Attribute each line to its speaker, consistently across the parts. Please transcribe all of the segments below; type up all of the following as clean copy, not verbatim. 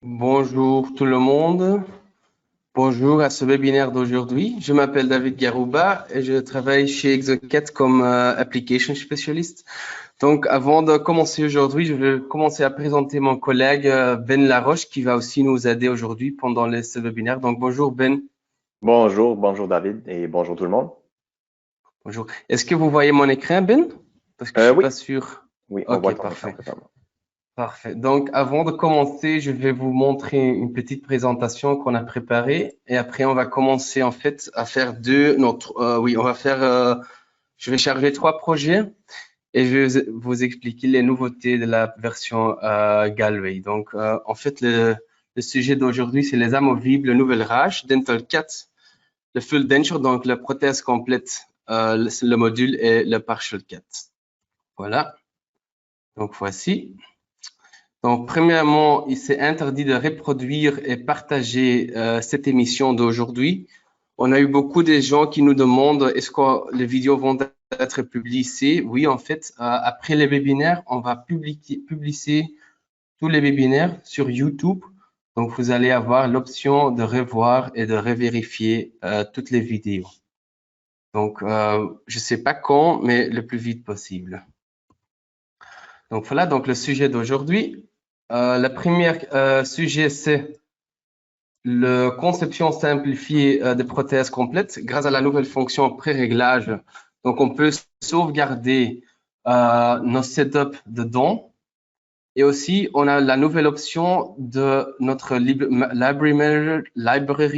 Speaker 1: Bonjour tout le monde. Bonjour à ce webinaire d'aujourd'hui. Je m'appelle David Garouba et je travaille chez Exocat comme Application Specialist. Donc, avant de commencer aujourd'hui, je vais commencer à présenter mon collègue Ben Laroche qui va aussi nous aider aujourd'hui pendant ce webinaire. Donc, bonjour Ben.
Speaker 2: Bonjour, bonjour David et bonjour tout le monde.
Speaker 1: Bonjour. Est-ce que vous voyez mon écran, Ben? Parce que je suis
Speaker 2: Oui,
Speaker 1: pas sûr.
Speaker 2: oui, on voit
Speaker 1: Ok,
Speaker 2: ton écran
Speaker 1: parfait.
Speaker 2: présentement.
Speaker 1: Parfait. Donc, avant de commencer, je vais vous montrer une petite présentation qu'on a préparée et après, on va commencer en fait à faire oui, on va faire, je vais charger 3 projets et je vais vous expliquer les nouveautés de la version Galway. Donc, en fait, le sujet d'aujourd'hui, c'est les amovibles, le nouvel RAش, Dental 4, le Full Denture, donc la prothèse complète, le module et le Partial 4. Voilà. Donc, voici. Donc, premièrement, il s'est interdit de reproduire et partager cette émission d'aujourd'hui. On a eu beaucoup de gens qui nous demandent est-ce que les vidéos vont être publiées? Oui, en fait, après les webinaires, on va publier tous les webinaires sur YouTube. Donc, vous allez avoir l'option de revoir et de revérifier toutes les vidéos. Donc, je ne sais pas quand, mais le plus vite possible. Donc, voilà, donc le sujet d'aujourd'hui. Le premier sujet, c'est la conception simplifiée des prothèses complètes grâce à la nouvelle fonction pré-réglage. Donc, on peut sauvegarder nos setups de dents. Et aussi, on a la nouvelle option de notre Library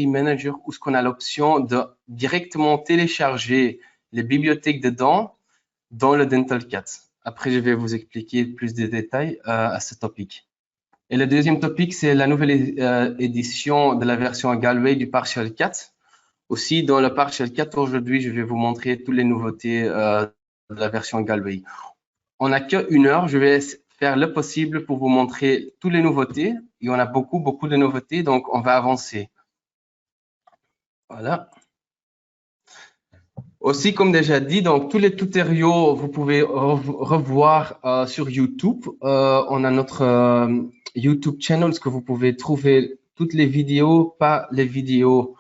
Speaker 1: Manager où ce qu'on a l'option de directement télécharger les bibliothèques de dents dans le Dental 4. Après, je vais vous expliquer plus de détails à ce topic. Et le deuxième topic, c'est la nouvelle édition de la version Galway du Partial 4. Aussi, dans le Partial 4, aujourd'hui, je vais vous montrer toutes les nouveautés de la version Galway. On n'a qu'une heure, je vais faire le possible pour vous montrer toutes les nouveautés. Il y en a beaucoup, beaucoup de nouveautés, donc on va avancer. Voilà. Aussi, comme déjà dit, donc tous les tutoriaux, vous pouvez revoir sur YouTube. On a notre YouTube channel, ce que vous pouvez trouver toutes les vidéos, pas les vidéos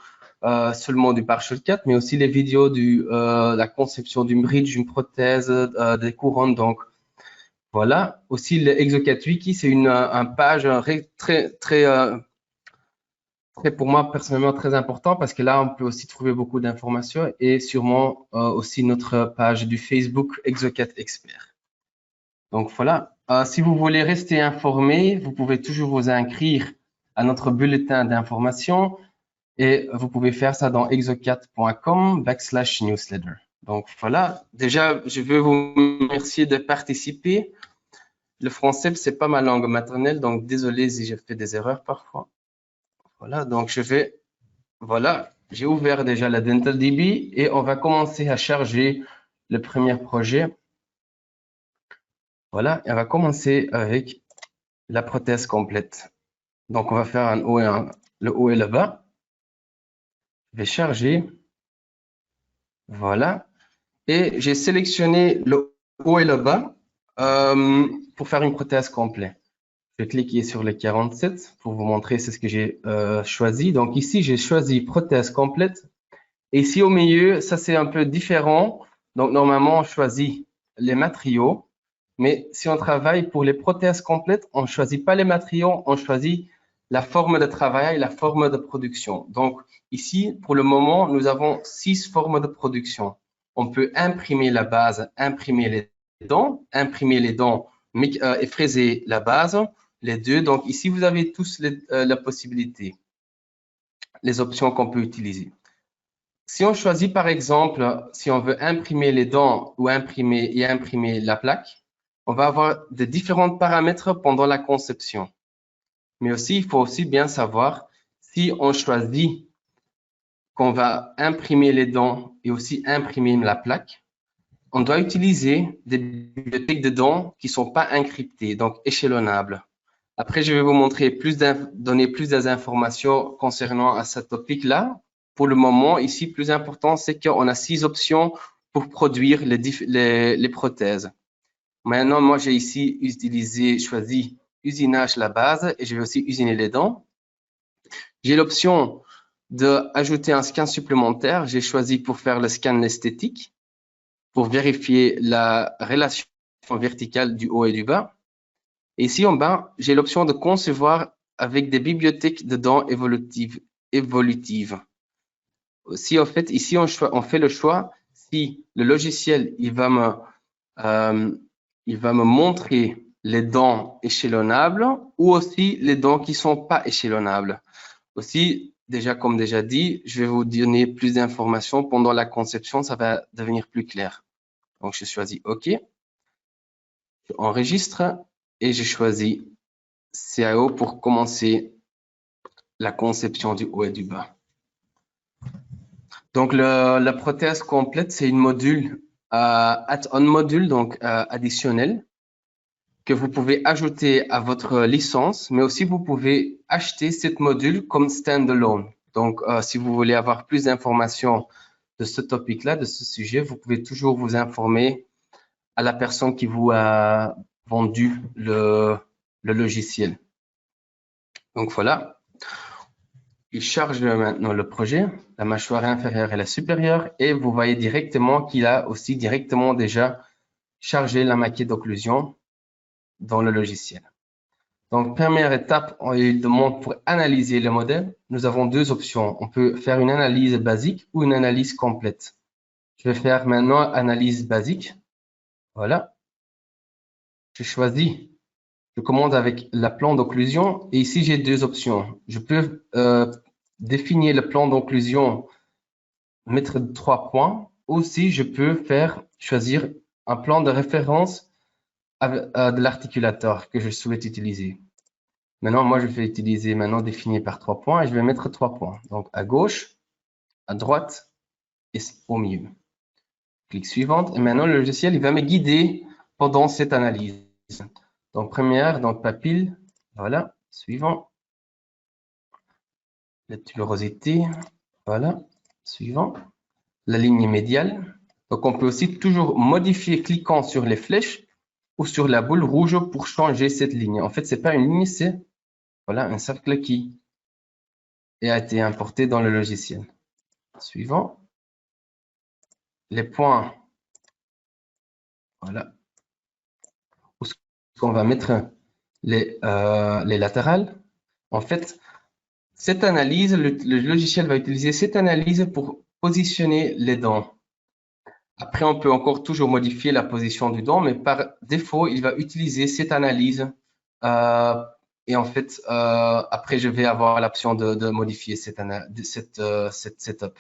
Speaker 1: seulement du Partial 4, mais aussi les vidéos de la conception d'une bridge, d'une prothèse, des couronnes. Donc voilà. Aussi, le Exocat Wiki, c'est une page très, pour moi, personnellement, très important parce que là, on peut aussi trouver beaucoup d'informations et sûrement aussi notre page du Facebook Exocat Expert. Donc voilà, si vous voulez rester informé, vous pouvez toujours vous inscrire à notre bulletin d'information et vous pouvez faire ça dans exocat.com/newsletter. Donc voilà, déjà, je veux vous remercier de participer. Le français, c'est pas ma langue maternelle, donc désolé si j'ai fait des erreurs parfois. Voilà, donc voilà, j'ai ouvert déjà la DentalDB et on va commencer à charger le premier projet. Voilà, et on va commencer avec la prothèse complète. Donc, on va faire un haut et le haut et le bas. Je vais charger. Voilà. Et j'ai sélectionné le haut et le bas pour faire une prothèse complète. Je vais cliquer sur le 47 pour vous montrer c'est ce que j'ai choisi. Donc ici, j'ai choisi prothèse complète. Et ici au milieu, ça c'est un peu différent. Donc normalement, on choisit les matériaux. Mais si on travaille pour les prothèses complètes, on ne choisit pas les matériaux, on choisit la forme de travail et la forme de production. Donc ici, pour le moment, nous avons 6 formes de production. On peut imprimer la base, imprimer les dents et fraiser la base, les deux. Donc ici, vous avez tous la possibilité, les options qu'on peut utiliser. Si on choisit par exemple, si on veut imprimer les dents ou imprimer la plaque, on va avoir de différents paramètres pendant la conception. Mais aussi, il faut aussi bien savoir si on choisit qu'on va imprimer les dents et aussi imprimer la plaque, on doit utiliser des bibliothèques de dents qui ne sont pas encryptées, donc échelonnables. Après, je vais vous montrer donner plus d'informations concernant à ce topic-là. Pour le moment, ici, plus important, c'est qu'on a 6 options pour produire les prothèses. Maintenant, moi, j'ai ici choisi usinage la base et je vais aussi usiner les dents. J'ai l'option d'ajouter un scan supplémentaire. J'ai choisi pour faire le scan esthétique, pour vérifier la relation verticale du haut et du bas. Et ici en bas, j'ai l'option de concevoir avec des bibliothèques de dents évolutives. Aussi, en fait, ici, on fait le choix si le logiciel il va me montrer les dents échelonnables ou aussi les dents qui sont pas échelonnables. Aussi, comme déjà dit, je vais vous donner plus d'informations pendant la conception, ça va devenir plus clair. Donc, je choisis OK, je enregistre et je choisis CAO pour commencer la conception du haut et du bas. Donc, la prothèse complète, c'est une module, add-on module, donc additionnel, que vous pouvez ajouter à votre licence, mais aussi vous pouvez acheter cette module comme standalone. Donc, si vous voulez avoir plus d'informations de ce topic-là, de ce sujet, vous pouvez toujours vous informer à la personne qui vous a vendu le logiciel. Donc, voilà. Il charge maintenant le projet, la mâchoire inférieure et la supérieure, et vous voyez directement qu'il a aussi directement déjà chargé la maquette d'occlusion dans le logiciel. Donc, première étape, il demande pour analyser le modèle, nous avons deux options. On peut faire une analyse basique ou une analyse complète. Je vais faire maintenant analyse basique. Voilà. Je choisis. Je commande avec la plan d'occlusion et ici, j'ai deux options. Je peux définir le plan d'occlusion, mettre 3 points. Aussi, je peux choisir un plan de référence de l'articulateur que je souhaite utiliser. Maintenant, moi, je vais utiliser défini par 3 points et je vais mettre 3 points. Donc, à gauche, à droite et au milieu. Clic suivante. Et maintenant, le logiciel, il va me guider pendant cette analyse. Donc, première, donc papille. Voilà. Suivant. La tubérosité. Voilà. Suivant. La ligne médiale. Donc, on peut aussi toujours modifier cliquant sur les flèches ou sur la boule rouge pour changer cette ligne. En fait, c'est pas une ligne, c'est voilà, un cercle qui a été importé dans le logiciel. Suivant. Les points. Voilà. Où on va mettre les latérales. En fait, cette analyse, le logiciel va utiliser cette analyse pour positionner les dents. Après, on peut encore toujours modifier la position du dent, mais par défaut, il va utiliser cette analyse. Et en fait, après, je vais avoir l'option de modifier cette setup.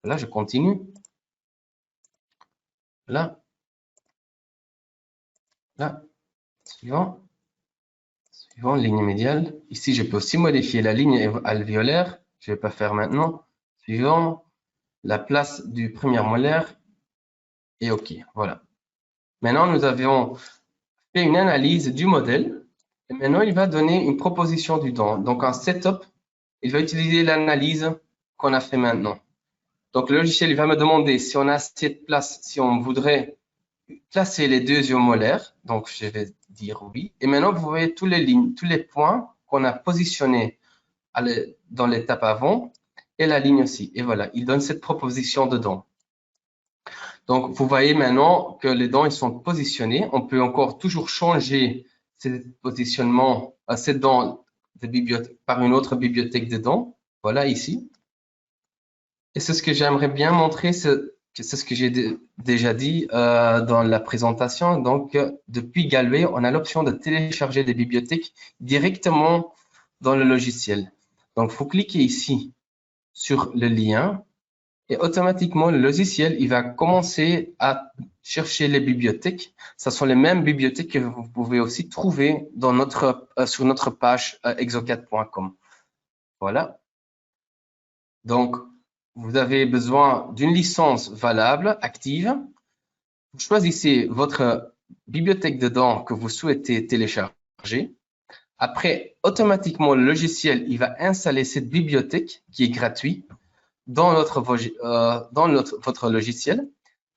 Speaker 1: Là, je continue. Là. Là. Suivant. Suivant, ligne médiale. Ici, je peux aussi modifier la ligne alvéolaire. Je ne vais pas faire maintenant. Suivant, la place du premier molaire. Et OK, voilà. Maintenant, nous avions fait une analyse du modèle. Et maintenant, il va donner une proposition du dent. Donc, un setup, il va utiliser l'analyse qu'on a fait maintenant. Donc, le logiciel, il va me demander si on a cette place, si on voudrait placer les deux yeux molaires. Donc, je vais dire oui. Et maintenant, vous voyez toutes les lignes, tous les points qu'on a positionnés dans l'étape avant et la ligne aussi. Et voilà, il donne cette proposition de dents. Donc, vous voyez maintenant que les dents, ils sont positionnés. On peut encore toujours changer ce positionnement, ces dents par une autre bibliothèque de dents. Voilà, ici. Et c'est ce que j'aimerais bien montrer, c'est ce que j'ai déjà dit dans la présentation. Donc, depuis Galway, on a l'option de télécharger des bibliothèques directement dans le logiciel. Donc, il faut cliquer ici sur le lien et automatiquement, le logiciel, il va commencer à chercher les bibliothèques. Ce sont les mêmes bibliothèques que vous pouvez aussi trouver dans sur notre page exocad.com. Voilà. Donc, vous avez besoin d'une licence valable, active. Vous choisissez votre bibliothèque de dents que vous souhaitez télécharger. Après, automatiquement, le logiciel, il va installer cette bibliothèque qui est gratuite dans votre logiciel.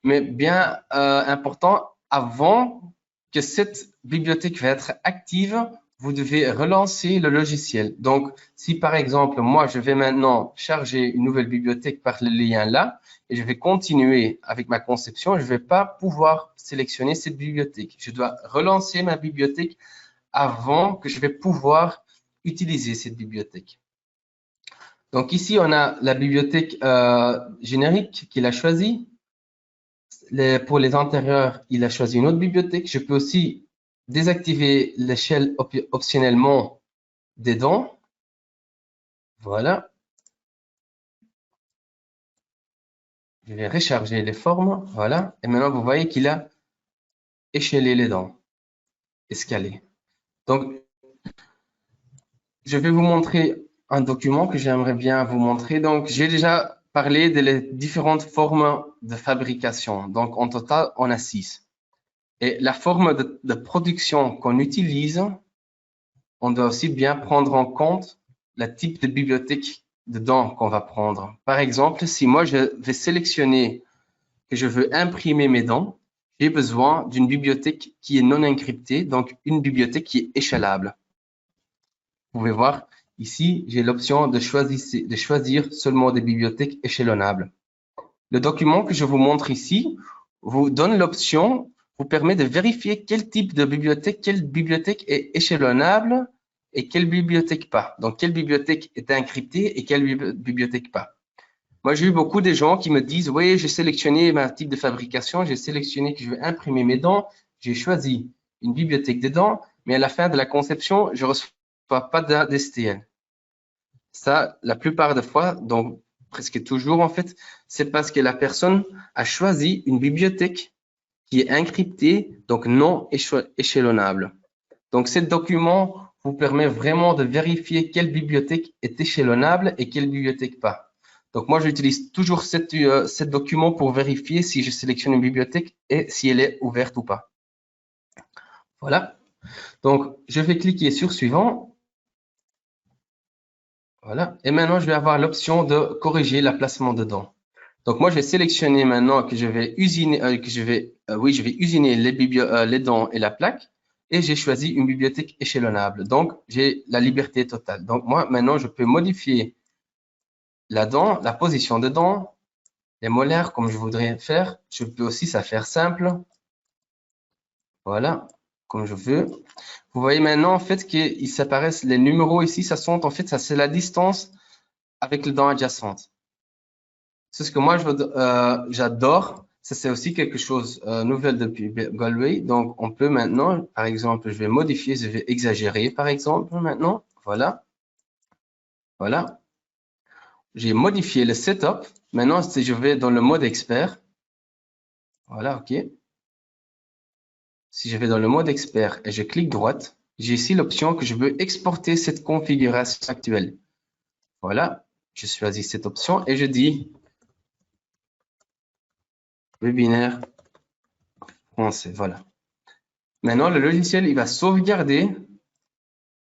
Speaker 1: Mais bien important, avant que cette bibliothèque va être active vous devez relancer le logiciel. Donc, si par exemple, moi, je vais maintenant charger une nouvelle bibliothèque par le lien là, et je vais continuer avec ma conception, je ne vais pas pouvoir sélectionner cette bibliothèque. Je dois relancer ma bibliothèque avant que je vais pouvoir utiliser cette bibliothèque. Donc ici, on a la bibliothèque générique qu'il a choisie. Pour les intérieurs, il a choisi une autre bibliothèque. Je peux aussi désactiver l'échelle optionnellement dedans. Voilà. Je vais recharger les formes. Voilà. Et maintenant, vous voyez qu'il a échelé les dents, escalé. Donc, je vais vous montrer un document que j'aimerais bien vous montrer. Donc, j'ai déjà parlé des différentes formes de fabrication. Donc, en total, on a 6. Et la forme de production qu'on utilise, on doit aussi bien prendre en compte le type de bibliothèque dedans qu'on va prendre. Par exemple, si moi je vais sélectionner que je veux imprimer mes dents, j'ai besoin d'une bibliothèque qui est non encryptée, donc une bibliothèque qui est échelable. Vous pouvez voir ici, j'ai l'option de choisir seulement des bibliothèques échelonnables. Le document que je vous montre ici vous donne l'option, vous permet de vérifier quel type de bibliothèque, quelle bibliothèque est échelonnable et quelle bibliothèque pas. Donc, quelle bibliothèque est encryptée et quelle bibliothèque pas. Moi, j'ai eu beaucoup de gens qui me disent, oui, j'ai sélectionné ma type de fabrication, j'ai sélectionné que je veux imprimer mes dents, j'ai choisi une bibliothèque de dents, mais à la fin de la conception, je ne reçois pas d'STL. Ça, la plupart des fois, donc presque toujours en fait, c'est parce que la personne a choisi une bibliothèque qui est encryptée, donc non échelonnable. Donc, ce document vous permet vraiment de vérifier quelle bibliothèque est échelonnable et quelle bibliothèque pas. Donc, moi, j'utilise toujours ce document pour vérifier si je sélectionne une bibliothèque et si elle est ouverte ou pas. Voilà. Donc, je vais cliquer sur suivant. Voilà. Et maintenant, je vais avoir l'option de corriger l'emplacement dedans. Donc, moi, je vais sélectionner maintenant que je vais usiner, je vais usiner les dents et la plaque. Et j'ai choisi une bibliothèque échelonnable. Donc, j'ai la liberté totale. Donc, moi, maintenant, je peux modifier la dent, la position de dent, les molaires comme je voudrais faire. Je peux aussi ça faire simple. Voilà, comme je veux. Vous voyez maintenant, en fait, qu'il s'apparaissent les numéros ici. Ça sont, en fait, ça, c'est la distance avec les dents adjacentes. C'est ce que moi, j'adore. Ça, c'est aussi quelque chose nouvelle depuis Galway. Donc, on peut maintenant, par exemple, je vais modifier, je vais exagérer, par exemple, maintenant. Voilà. Voilà. J'ai modifié le setup. Maintenant, si je vais dans le mode expert, voilà, OK. Si je vais dans le mode expert et je clique droite, j'ai ici l'option que je veux exporter cette configuration actuelle. Voilà. Je choisis cette option et je dis webinaire français. Voilà. Maintenant, le logiciel, il va sauvegarder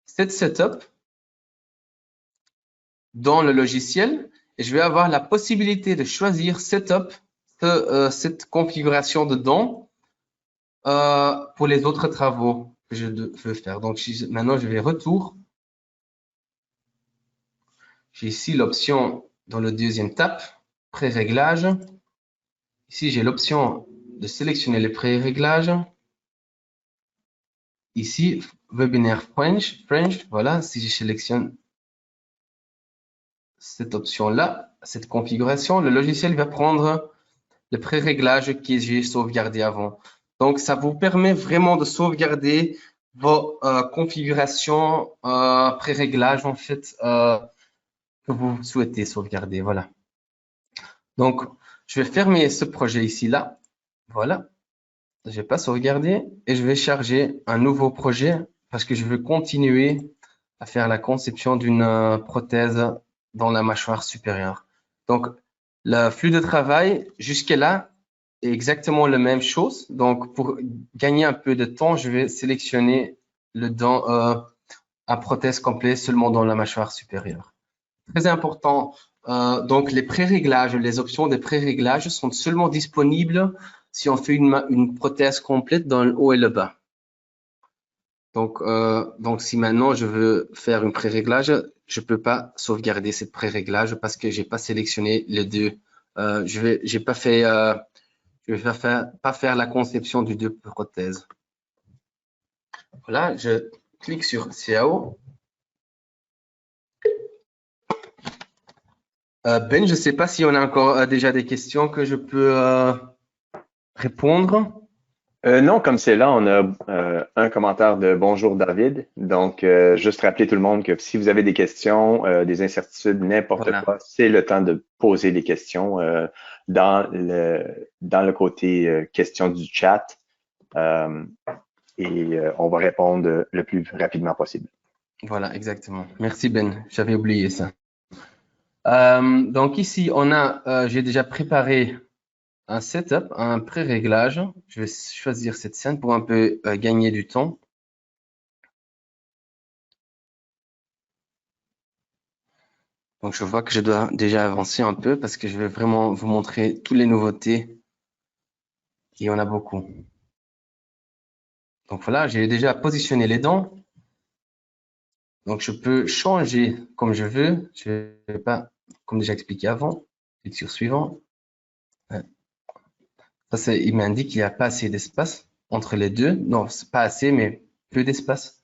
Speaker 1: cette setup dans le logiciel et je vais avoir la possibilité de choisir setup, cette configuration dedans pour les autres travaux que je veux faire. Donc, maintenant, je vais retour. J'ai ici l'option dans le deuxième tab, pré-réglage. Ici, j'ai l'option de sélectionner les pré-réglages. Ici, webinaire French. Voilà, si je sélectionne cette option-là, cette configuration, le logiciel va prendre le pré-réglage que j'ai sauvegardé avant. Donc, ça vous permet vraiment de sauvegarder vos configurations pré-réglages en fait que vous souhaitez sauvegarder. Voilà. Donc, je vais fermer ce projet ici-là. Voilà. Je vais pas sauvegarder et je vais charger un nouveau projet parce que je veux continuer à faire la conception d'une prothèse dans la mâchoire supérieure. Donc, le flux de travail jusque-là est exactement la même chose. Donc, pour gagner un peu de temps, je vais sélectionner un prothèse complet seulement dans la mâchoire supérieure. Très important. Donc, les pré-réglages, les options des pré-réglages sont seulement disponibles si on fait une prothèse complète dans le haut et le bas. Donc, si maintenant je veux faire un pré-réglage, je peux pas sauvegarder cette pré-réglage parce que j'ai pas sélectionné les deux. J'ai pas fait, je vais pas faire la conception du deux prothèses. Voilà, je clique sur CAO. Ben, je sais pas si on a encore déjà des questions que je peux répondre.
Speaker 2: Non, comme c'est là, on a un commentaire de bonjour David. Donc, juste rappeler tout le monde que si vous avez des questions, des incertitudes, n'importe
Speaker 1: Voilà.
Speaker 2: quoi, c'est le temps de poser des questions dans le côté questions du chat. Et on va répondre le plus rapidement possible.
Speaker 1: Voilà, exactement. Merci Ben, j'avais oublié ça. Donc ici, j'ai déjà préparé un setup, un pré-réglage. Je vais choisir cette scène pour un peu gagner du temps. Donc je vois que je dois déjà avancer un peu parce que je vais vraiment vous montrer toutes les nouveautés. Il y en a beaucoup. Donc voilà, j'ai déjà positionné les dents. Donc je peux changer comme je veux. Je vais pas, comme déjà expliqué avant. Clique sur suivant. Ça, il m'indique qu'il n'y a pas assez d'espace entre les deux. Non, c'est pas assez, mais peu d'espace.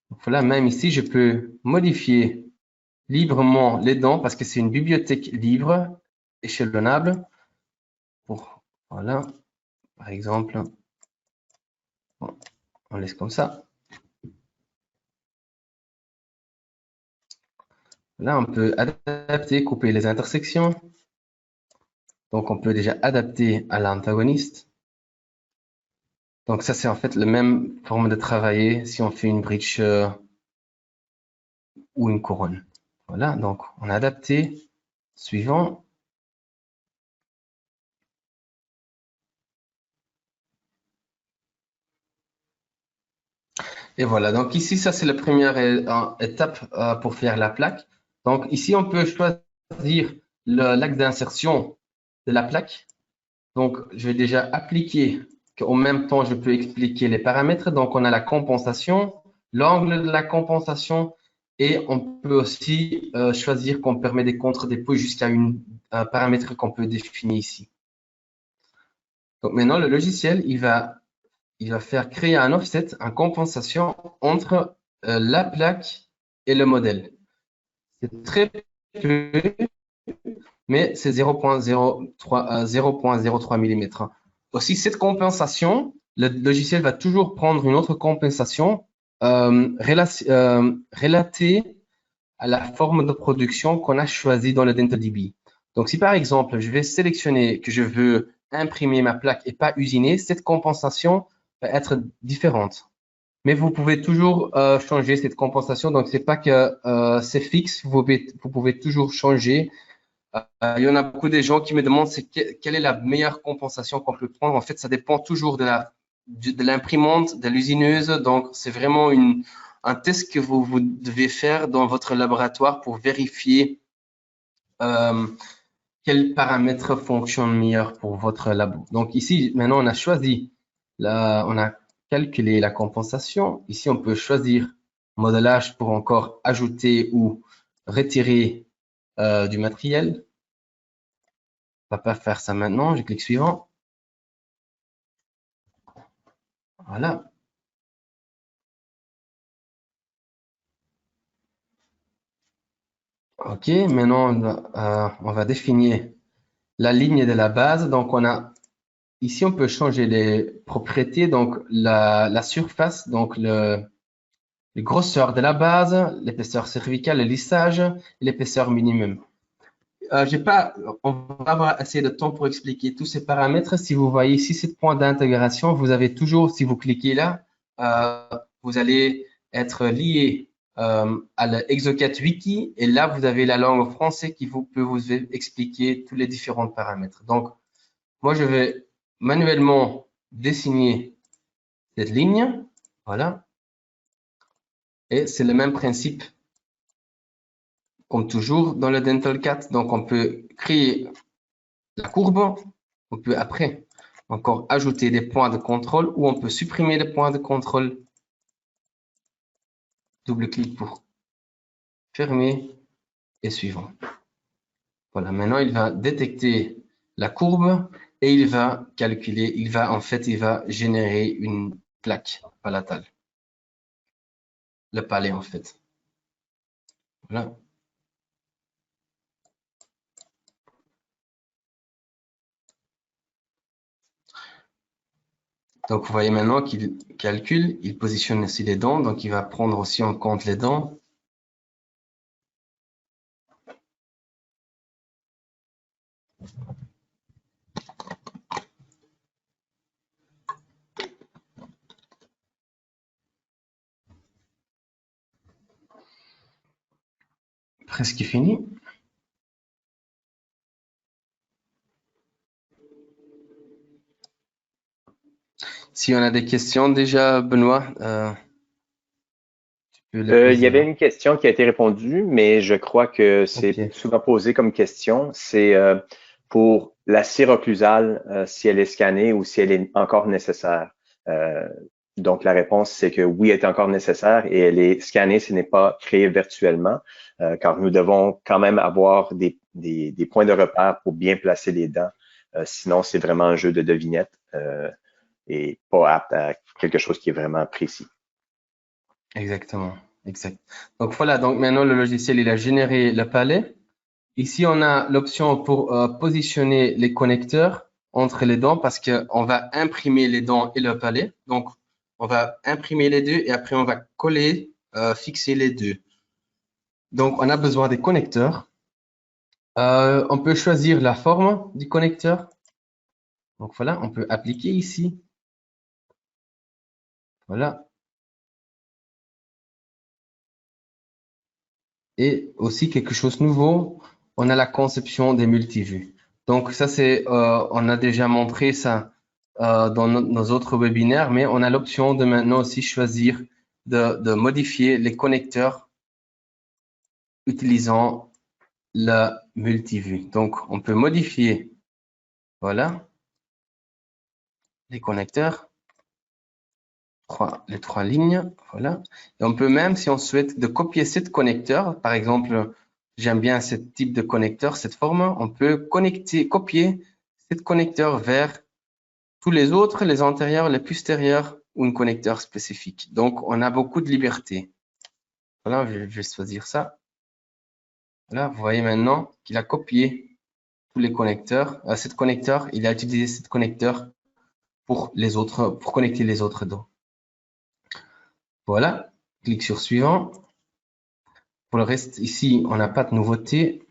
Speaker 1: Donc voilà, même ici, je peux modifier librement les dents parce que c'est une bibliothèque libre, échelonnable. Voilà, par exemple, bon, on laisse comme ça. Là, on peut adapter, couper les intersections. Donc, on peut déjà adapter à l'antagoniste. Donc, ça, c'est en fait la même forme de travailler si on fait une bridge ou une couronne. Voilà, donc on a adapté. Suivant. Et voilà, donc ici, ça c'est la première étape pour faire la plaque. Donc ici, on peut choisir l'axe d'insertion de la plaque. Donc, je vais déjà appliquer, qu'en même temps, je peux expliquer les paramètres. Donc, on a la compensation, l'angle de la compensation, et on peut aussi choisir qu'on permet des contre-dépôts jusqu'à un paramètre qu'on peut définir ici. Donc maintenant, le logiciel, il va faire créer un offset, une compensation entre la plaque et le modèle. C'est très peu, mais c'est 0,03 mm. Aussi, cette compensation, le logiciel va toujours prendre une autre compensation relatée à la forme de production qu'on a choisie dans le DentalDB. Donc, si par exemple, je vais sélectionner que je veux imprimer ma plaque et pas usiner, cette compensation va être différente. Mais vous pouvez toujours changer cette compensation. Donc, c'est pas que c'est fixe. Vous pouvez toujours changer. Il y en a beaucoup de gens qui me demandent quelle est la meilleure compensation qu'on peut prendre. En fait, ça dépend toujours de l'imprimante, de l'usineuse. Donc, c'est vraiment un test que vous devez faire dans votre laboratoire pour vérifier quels paramètres fonctionnent mieux pour votre labo. Donc, ici, maintenant, on a choisi, on a calculé la compensation. Ici, on peut choisir modelage pour encore ajouter ou retirer du matériel. On va pas faire ça maintenant. Je clique suivant. Voilà. OK. Maintenant, on va définir la ligne de la base. Donc, ici, on peut changer les propriétés. Donc, la surface, donc les grosseurs de la base, l'épaisseur cervicale, le lissage, l'épaisseur minimum. On va avoir assez de temps pour expliquer tous ces paramètres. Si vous voyez ici, ce point d'intégration, vous avez toujours, si vous cliquez là, vous allez être lié à l'Exocad Wiki et là, vous avez la langue française qui peut vous expliquer tous les différents paramètres. Donc, moi, je vais manuellement dessiner cette ligne. Voilà. Et c'est le même principe comme toujours dans le Dental4. Donc, on peut créer la courbe. On peut après encore ajouter des points de contrôle ou on peut supprimer les points de contrôle. double-clic pour fermer et suivant. Voilà, maintenant il va détecter la courbe et il va calculer, il va générer une plaque palatale. Le palais en fait. Voilà. Donc vous voyez maintenant qu'il calcule, il positionne aussi les dents, donc il va prendre aussi en compte les dents. Presque fini. Si on a des questions déjà, Benoît, tu peux les
Speaker 2: Il y
Speaker 1: poser.
Speaker 2: avait une question qui a été répondue, mais je crois que c'est
Speaker 1: Ok.
Speaker 2: souvent posé comme question. C'est pour la cire occlusale, si elle est scannée ou si elle est encore nécessaire. Euh, donc, la réponse, c'est que oui, elle est encore nécessaire et elle est scannée, ce n'est pas créé virtuellement, car nous devons quand même avoir des points de repère pour bien placer les dents. Sinon, c'est vraiment un jeu de devinette et pas apte à quelque chose qui est vraiment précis.
Speaker 1: Exactement. Exact. Donc voilà, donc maintenant le logiciel, il a généré le palais. Ici, on a l'option pour positionner les connecteurs entre les dents parce qu'on va imprimer les dents et le palais. Donc, on va imprimer les deux et après, on va coller, fixer les deux. Donc, on a besoin des connecteurs. On peut choisir la forme du connecteur. Donc, voilà, on peut appliquer ici. Voilà. Et aussi quelque chose de nouveau, on a la conception des multivues. Donc ça, on a déjà montré ça dans nos autres webinaires, mais on a l'option de maintenant aussi choisir de modifier les connecteurs utilisant la multivue. Donc on peut modifier, voilà, les connecteurs, les trois lignes, voilà. Et on peut même, si on souhaite, de copier cette connecteur, par exemple, j'aime bien ce type de connecteur, cette forme, on peut copier cette connecteur vers tous les autres, les antérieurs, les postérieurs ou un connecteur spécifique. Donc, on a beaucoup de liberté. Voilà, je vais choisir ça. Voilà, vous voyez maintenant qu'il a copié tous les connecteurs. Cet connecteur, il a utilisé cet connecteur pour les autres, pour connecter les autres dents. Voilà, clique sur suivant. Pour le reste, ici, on n'a pas de nouveauté.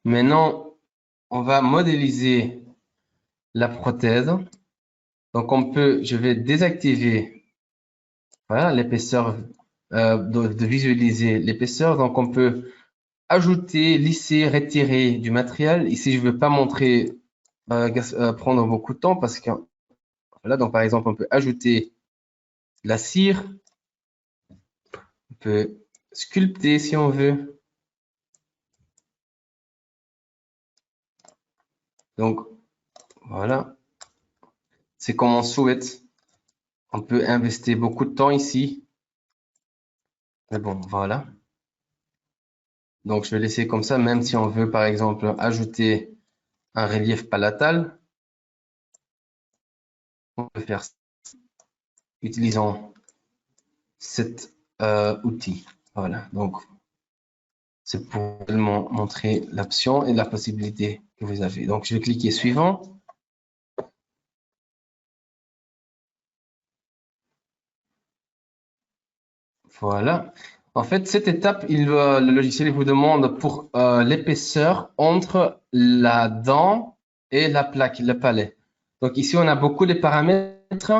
Speaker 1: Maintenant, on va modéliser la prothèse. Donc, je vais désactiver, voilà, l'épaisseur, de visualiser l'épaisseur. Donc, on peut ajouter, lisser, retirer du matériel. Ici, je ne veux pas montrer, prendre beaucoup de temps parce que, voilà, donc par exemple, on peut ajouter la cire. On peut sculpter si on veut. Donc, voilà. C'est comme on souhaite. On peut investir beaucoup de temps ici. Mais bon, voilà. Donc, je vais laisser comme ça, même si on veut, par exemple, ajouter un relief palatal. On peut faire ça utilisant cet outil. Voilà. Donc, c'est pour vraiment montrer l'option et la possibilité que vous avez. Donc, je vais cliquer suivant. Voilà. En fait, cette étape, le logiciel vous demande pour l'épaisseur entre la dent et la plaque, le palais. Donc ici, on a beaucoup de paramètres.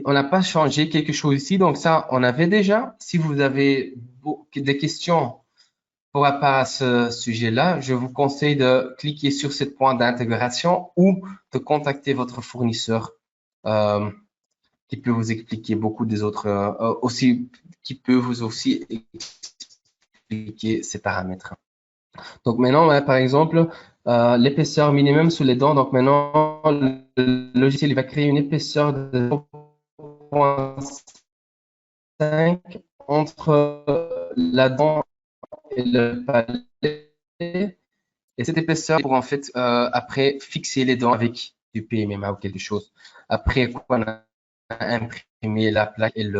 Speaker 1: On n'a pas changé quelque chose ici. Donc ça, on avait déjà. Si vous avez des questions par rapport à ce sujet-là, je vous conseille de cliquer sur ce point d'intégration ou de contacter votre fournisseur qui peut vous expliquer beaucoup des autres aussi, qui peut vous aussi expliquer ces paramètres. Donc maintenant, par exemple, l'épaisseur minimum sous les dents. Donc maintenant, le logiciel il va créer une épaisseur de 0,5 entre la dent et le palais. Et cette épaisseur pour en fait après fixer les dents avec du PMMA ou quelque chose. Après qu'on a imprimé la plaque et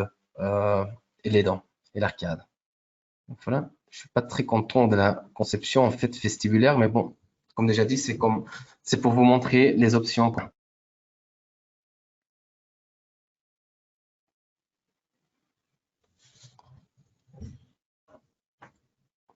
Speaker 1: les dents et l'arcade. Donc voilà, je suis pas très content de la conception en fait vestibulaire, mais bon, comme déjà dit, c'est pour vous montrer les options.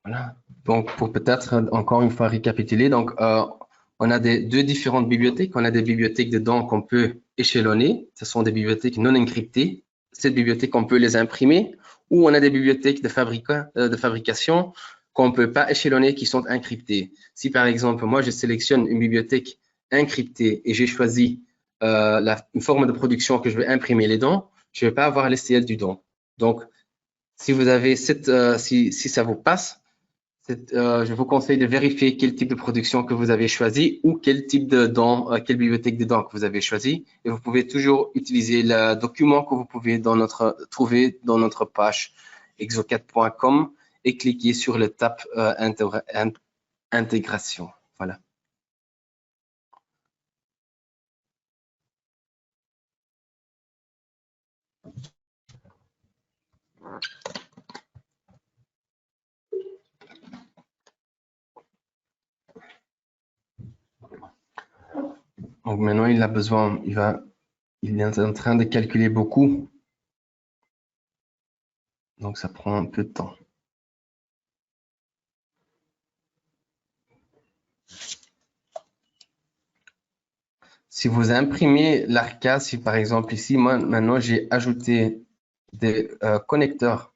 Speaker 1: Voilà. Donc, pour peut-être encore une fois récapituler, donc on a deux différentes bibliothèques. On a des bibliothèques de dents qu'on peut échelonner. Ce sont des bibliothèques non encryptées. Ces bibliothèques, on peut les imprimer. Ou on a des bibliothèques de fabrication qu'on ne peut pas échelonner, qui sont encryptées. Si par exemple, moi, je sélectionne une bibliothèque encryptée et j'ai choisi une forme de production que je vais imprimer les dents, je ne vais pas avoir l'STL du don. Donc, si vous avez si ça vous passe, je vous conseille de vérifier quel type de production que vous avez choisi ou quel type de dents, quelle bibliothèque de dents que vous avez choisi. Et vous pouvez toujours utiliser le document que vous pouvez trouver dans notre page exocad.com et cliquer sur le tab intégration. Voilà. Donc maintenant, il a besoin, il est en train de calculer beaucoup. Donc ça prend un peu de temps. Si vous imprimez l'arcade, si par exemple ici, moi maintenant j'ai ajouté des connecteurs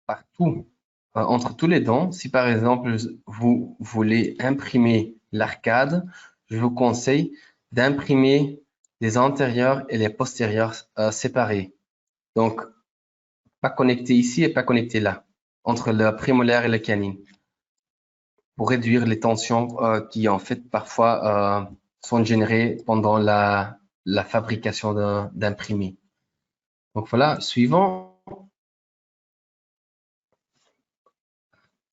Speaker 1: partout, entre tous les dents. Si par exemple vous voulez imprimer l'arcade, je vous conseille d'imprimer les antérieurs et les postérieurs séparés. Donc, pas connecté ici et pas connecté là, entre le prémolaire et la canine, pour réduire les tensions qui en fait parfois sont générées pendant la fabrication d'imprimés. Donc voilà, suivant.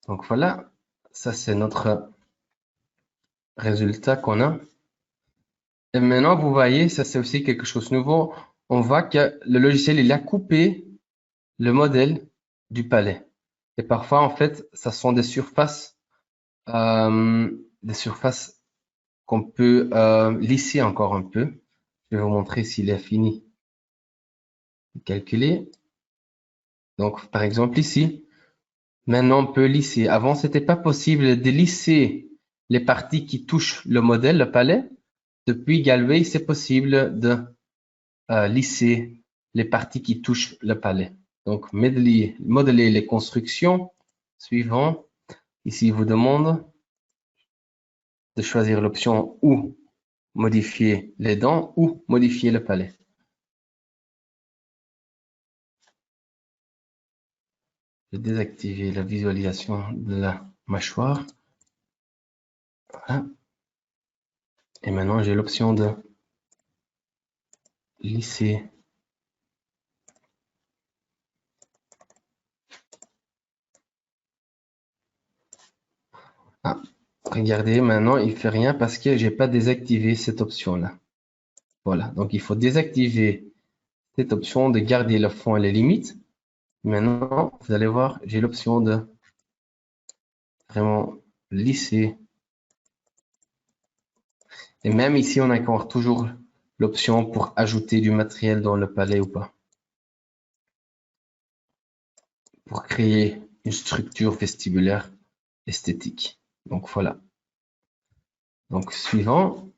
Speaker 1: Donc voilà, ça c'est notre résultat qu'on a. Et maintenant, vous voyez, ça c'est aussi quelque chose de nouveau. On voit que le logiciel, il a coupé le modèle du palais. Et parfois, en fait, ça sont des surfaces qu'on peut lisser encore un peu. Je vais vous montrer s'il est fini de calculer. Donc, par exemple, ici, maintenant, on peut lisser. Avant, c'était pas possible de lisser les parties qui touchent le modèle, le palais. Depuis Galway, c'est possible de lisser les parties qui touchent le palais. Donc, modeler les constructions. Suivant. Ici, il vous demande de choisir l'option ou modifier les dents ou modifier le palais. Je vais désactiver la visualisation de la mâchoire. Voilà. Et maintenant, j'ai l'option de lisser. Ah, regardez, maintenant, il fait rien parce que j'ai pas désactivé cette option-là. Voilà. Donc, il faut désactiver cette option de garder le fond et les limites. Maintenant, vous allez voir, j'ai l'option de vraiment lisser. Et même ici, on a encore toujours l'option pour ajouter du matériel dans le palais ou pas. Pour créer une structure vestibulaire esthétique. Donc voilà. Donc suivant.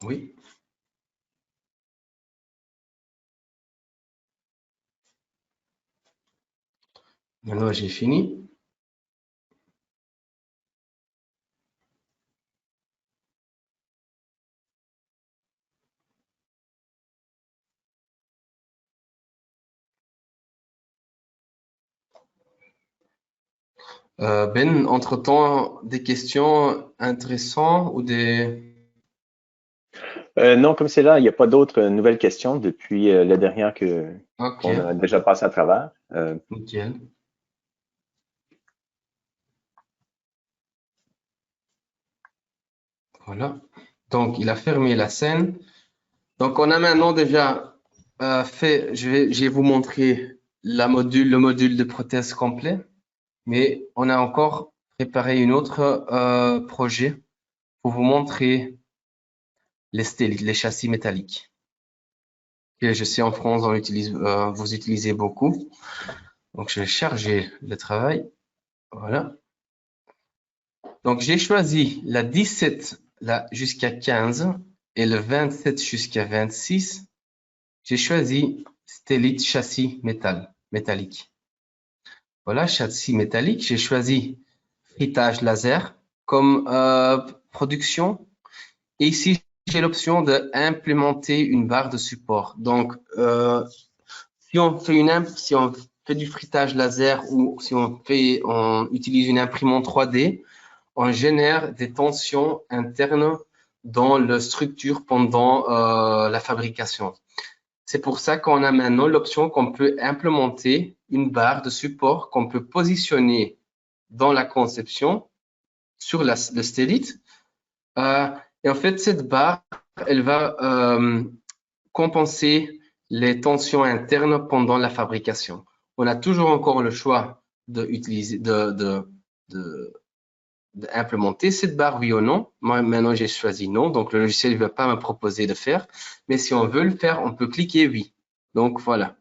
Speaker 1: Oui. Maintenant, j'ai fini. Ben, entre-temps, des questions intéressantes ou des...
Speaker 2: Non, comme c'est là, il n'y a pas d'autres nouvelles questions depuis la dernière
Speaker 1: Ok,
Speaker 2: qu'on a déjà passé à travers.
Speaker 1: nickel. Voilà. Donc, il a fermé la scène. Donc, on a maintenant déjà fait, je vais vous montrer le module de prothèse complet, mais on a encore préparé une autre projet pour vous montrer les stélites, les châssis métalliques. Et je sais en France, vous utilisez beaucoup. Donc, je vais charger le travail. Voilà. Donc, j'ai choisi la 17 là, jusqu'à 15 et le 27 jusqu'à 26. J'ai choisi stélite châssis métallique. Voilà, châssis métallique. J'ai choisi frittage laser comme production. Et ici, j'ai l'option d'implémenter une barre de support. Donc, si on fait du frittage laser ou si on utilise une imprimante 3D, on génère des tensions internes dans la structure pendant la fabrication. C'est pour ça qu'on a maintenant l'option qu'on peut implémenter une barre de support qu'on peut positionner dans la conception sur le stélite. Et en fait, cette barre, elle va compenser les tensions internes pendant la fabrication. On a toujours encore le choix d'implémenter cette barre, oui ou non. Moi, maintenant, j'ai choisi non, donc le logiciel ne va pas me proposer de faire. Mais si on veut le faire, on peut cliquer oui. Donc, voilà.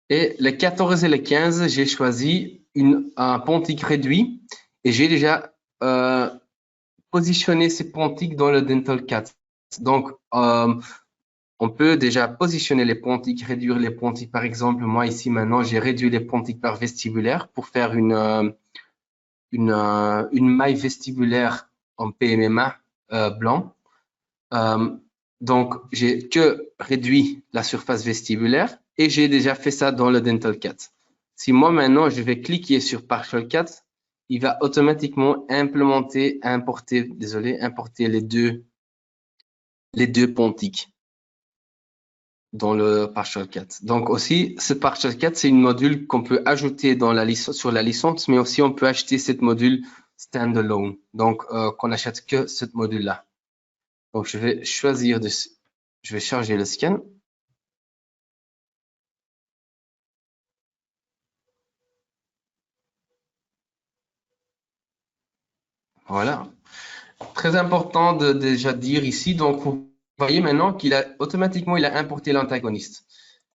Speaker 1: Et les 14 et les 15, j'ai choisi un pontique réduit et j'ai déjà positionné ces pontiques dans le Dental 4. Donc, on peut déjà positionner les pontiques, réduire les pontiques. Par exemple, moi ici maintenant, j'ai réduit les pontiques par vestibulaire pour faire une maille vestibulaire en PMMA blanc. Donc, j'ai que réduit la surface vestibulaire et j'ai déjà fait ça dans le Dental 4. Si moi maintenant, je vais cliquer sur Partial 4, il va automatiquement importer les deux pontiques dans le Partial 4. Donc aussi, ce Partial 4, c'est une module qu'on peut ajouter sur la licence, mais aussi on peut acheter cette module standalone. Donc, qu'on n'achète que cette module-là. Donc, je vais charger le scan. Voilà. Très important de déjà dire ici. Donc, vous voyez maintenant qu'il a automatiquement, il a importé l'antagoniste.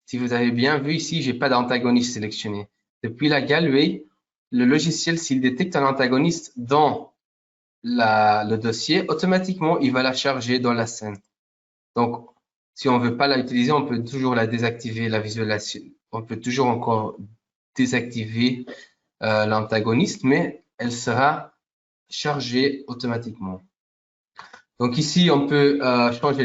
Speaker 1: Si vous avez bien vu ici, j'ai pas d'antagoniste sélectionné. Depuis la galway, le logiciel, s'il détecte un antagoniste dans le dossier, automatiquement, il va la charger dans la scène. Donc, si on veut pas la utiliser, on peut toujours la désactiver, la visualisation. On peut toujours encore désactiver l'antagoniste, mais elle sera chargée automatiquement. Donc ici, on peut changer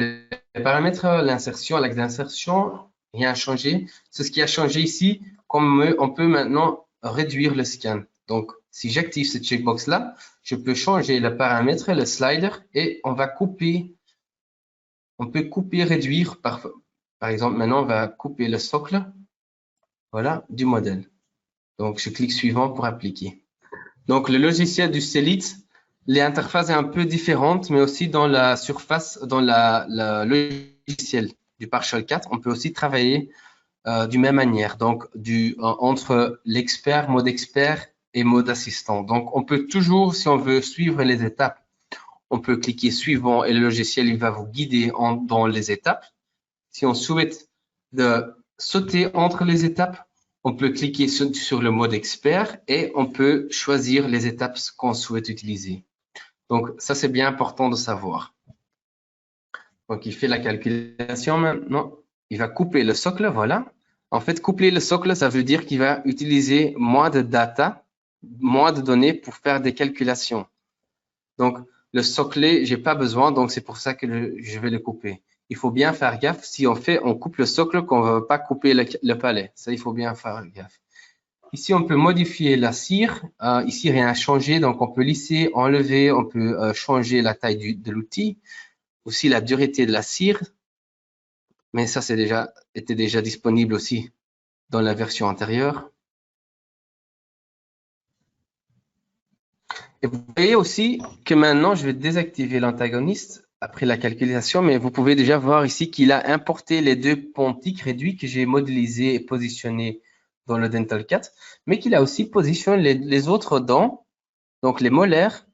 Speaker 1: les paramètres, l'insertion, l'axe d'insertion, rien à changer. C'est ce qui a changé ici, comme on peut maintenant réduire le scan. Donc, si j'active cette checkbox-là, je peux changer le paramètre, le slider, et on va couper. On peut couper, réduire. Par exemple, maintenant, on va couper le socle, voilà, du modèle. Donc, je clique suivant pour appliquer. Donc, le logiciel du Stellit, l'interface est un peu différente, mais aussi dans la surface, dans le logiciel du Partial 4, on peut aussi travailler d'une même manière. Donc, entre mode expert et mode assistant. Donc, on peut toujours, si on veut suivre les étapes, on peut cliquer suivant et le logiciel, il va vous guider dans les étapes. Si on souhaite de sauter entre les étapes, on peut cliquer sur le mode expert et on peut choisir les étapes qu'on souhaite utiliser. Donc, ça, c'est bien important de savoir. Donc, il fait la calculation maintenant. Il va couper le socle, voilà. En fait, couper le socle, ça veut dire qu'il va utiliser moins de data, moins de données pour faire des calculations. Donc, le soclet, j'ai pas besoin, donc c'est pour ça que je vais le couper. Il faut bien faire gaffe. Si on coupe le socle, qu'on ne va pas couper le palais. Ça, il faut bien faire gaffe. Ici, on peut modifier la cire. Ici, rien n'a changé, donc on peut lisser, enlever, on peut changer la taille de l'outil. Aussi la dureté de la cire. Mais ça, était déjà disponible aussi dans la version antérieure. Et vous voyez aussi que maintenant, je vais désactiver l'antagoniste après la calculation, mais vous pouvez déjà voir ici qu'il a importé les deux pontiques réduits que j'ai modélisés et positionnés dans le Dental 4, mais qu'il a aussi positionné les autres dents, donc les molaires,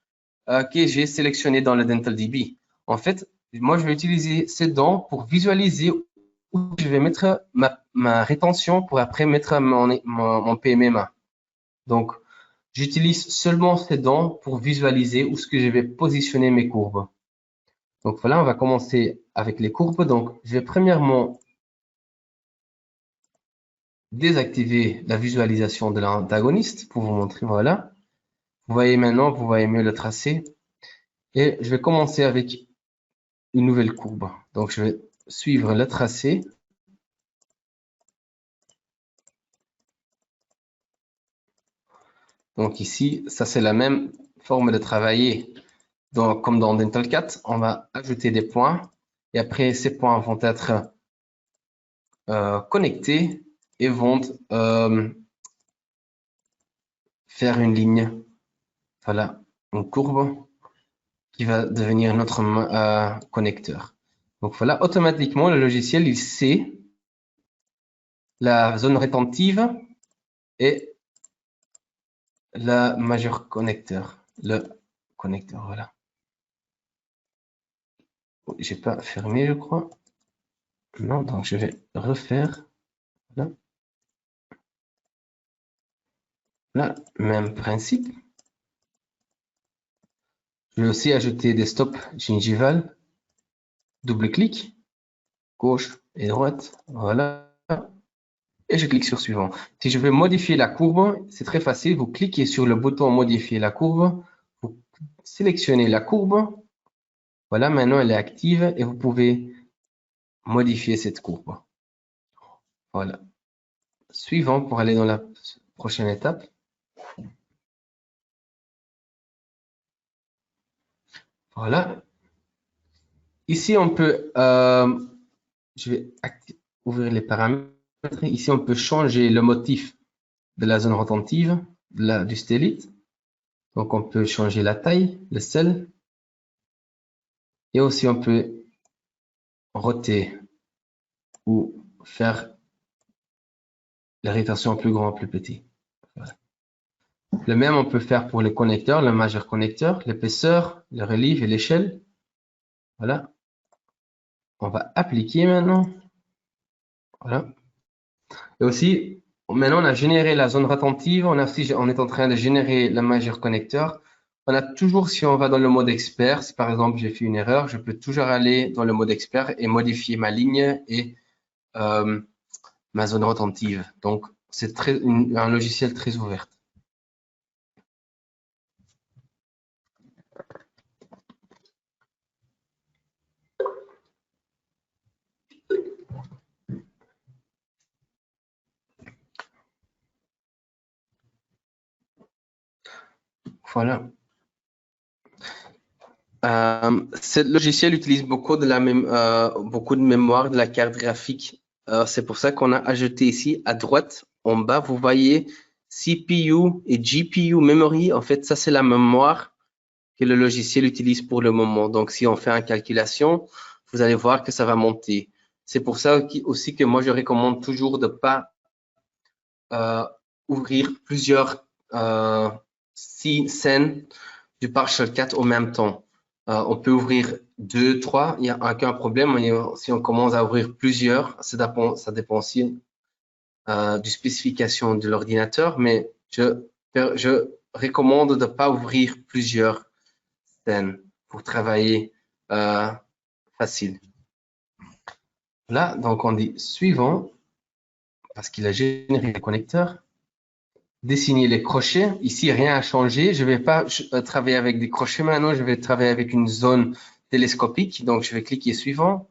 Speaker 1: que j'ai sélectionnés dans le Dental DB. En fait, moi, je vais utiliser ces dents pour visualiser où je vais mettre ma rétention pour après mettre mon PMMA. Donc, j'utilise seulement ces dents pour visualiser où est-ce que je vais positionner mes courbes. Donc voilà, on va commencer avec les courbes. Donc, je vais premièrement désactiver la visualisation de l'antagoniste pour vous montrer, voilà. Vous voyez maintenant, vous voyez mieux le tracé. Et je vais commencer avec une nouvelle courbe. Donc, je vais suivre le tracé. Donc ici, ça c'est la même forme de travailler. Donc, comme dans Dental 4, on va ajouter des points. Et après, ces points vont être connectés et vont faire une ligne. Voilà, une courbe qui va devenir notre connecteur. Donc voilà, automatiquement, le logiciel, il sait la zone rétentive et la majeure connecteur. Le connecteur, voilà. J'ai pas fermé, je crois. Non, donc je vais refaire. Là. Là, même principe. Je vais aussi ajouter des stops gingivales. Double-clic, gauche et droite. Voilà. Et je clique sur suivant. Si je veux modifier la courbe, c'est très facile. Vous cliquez sur le bouton modifier la courbe. Vous sélectionnez la courbe. Voilà, maintenant elle est active et vous pouvez modifier cette courbe. Voilà. Suivant pour aller dans la prochaine étape. Voilà. Ici, on peut, je vais ouvrir les paramètres. Ici, on peut changer le motif de la zone retentive du stélite. Donc, on peut changer la taille, le sel. Et aussi, on peut roter ou faire la rétention plus grand, plus petit. Voilà. Le même, on peut faire pour les connecteurs, le majeur connecteur, l'épaisseur, le relief et l'échelle. Voilà. On va appliquer maintenant. Voilà. Et aussi, maintenant, on a généré la zone rétentive. On est en train de générer le majeur connecteur. On a toujours, si on va dans le mode expert, si par exemple j'ai fait une erreur, je peux toujours aller dans le mode expert et modifier ma ligne et ma zone retentive. Donc, c'est un logiciel très ouvert. Voilà. Ce logiciel utilise beaucoup de mémoire de la carte graphique. C'est pour ça qu'on a ajouté ici à droite, en bas, vous voyez CPU et GPU memory. En fait, ça c'est la mémoire que le logiciel utilise pour le moment. Donc, si on fait une calculation, vous allez voir que ça va monter. C'est pour ça aussi que moi je recommande toujours de pas ouvrir plusieurs scènes du PowerShell 4 au même temps. On peut ouvrir 2, 3, il n'y a aucun problème. Si on commence à ouvrir plusieurs, ça dépend aussi du spécification de l'ordinateur, mais je recommande de ne pas ouvrir plusieurs scènes pour travailler facile. Là, donc on dit suivant, parce qu'il a généré le connecteur. Dessiner les crochets. Ici, rien n'a changé. Je ne vais pas travailler avec des crochets maintenant. Je vais travailler avec une zone télescopique. Donc, je vais cliquer suivant.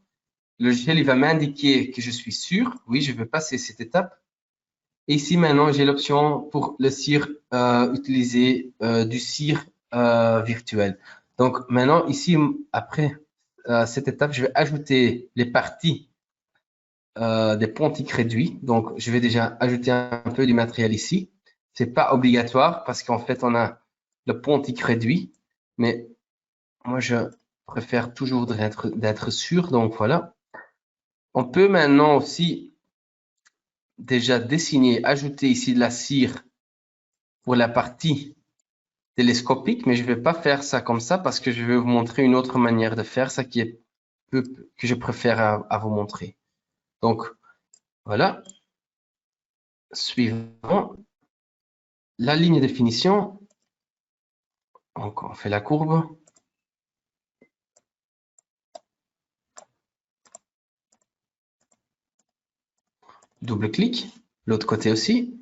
Speaker 1: Le logiciel, il va m'indiquer que je suis sûr. Oui, je vais passer cette étape. Et ici, maintenant, j'ai l'option pour le cire, utiliser du cire virtuel. Donc, maintenant, ici, après cette étape, je vais ajouter les parties des pontiques réduits. Donc, je vais déjà ajouter un peu du matériel ici. C'est pas obligatoire parce qu'en fait, on a le pontique réduit. Mais moi, je préfère toujours d'être sûr. Donc, voilà. On peut maintenant aussi déjà dessiner, ajouter ici de la cire pour la partie télescopique, mais je vais pas faire ça comme ça parce que je vais vous montrer une autre manière de faire ça qui est que je préfère à vous montrer. Donc, voilà. Suivant. La ligne de finition. Donc, on fait la courbe. Double-clic. L'autre côté aussi.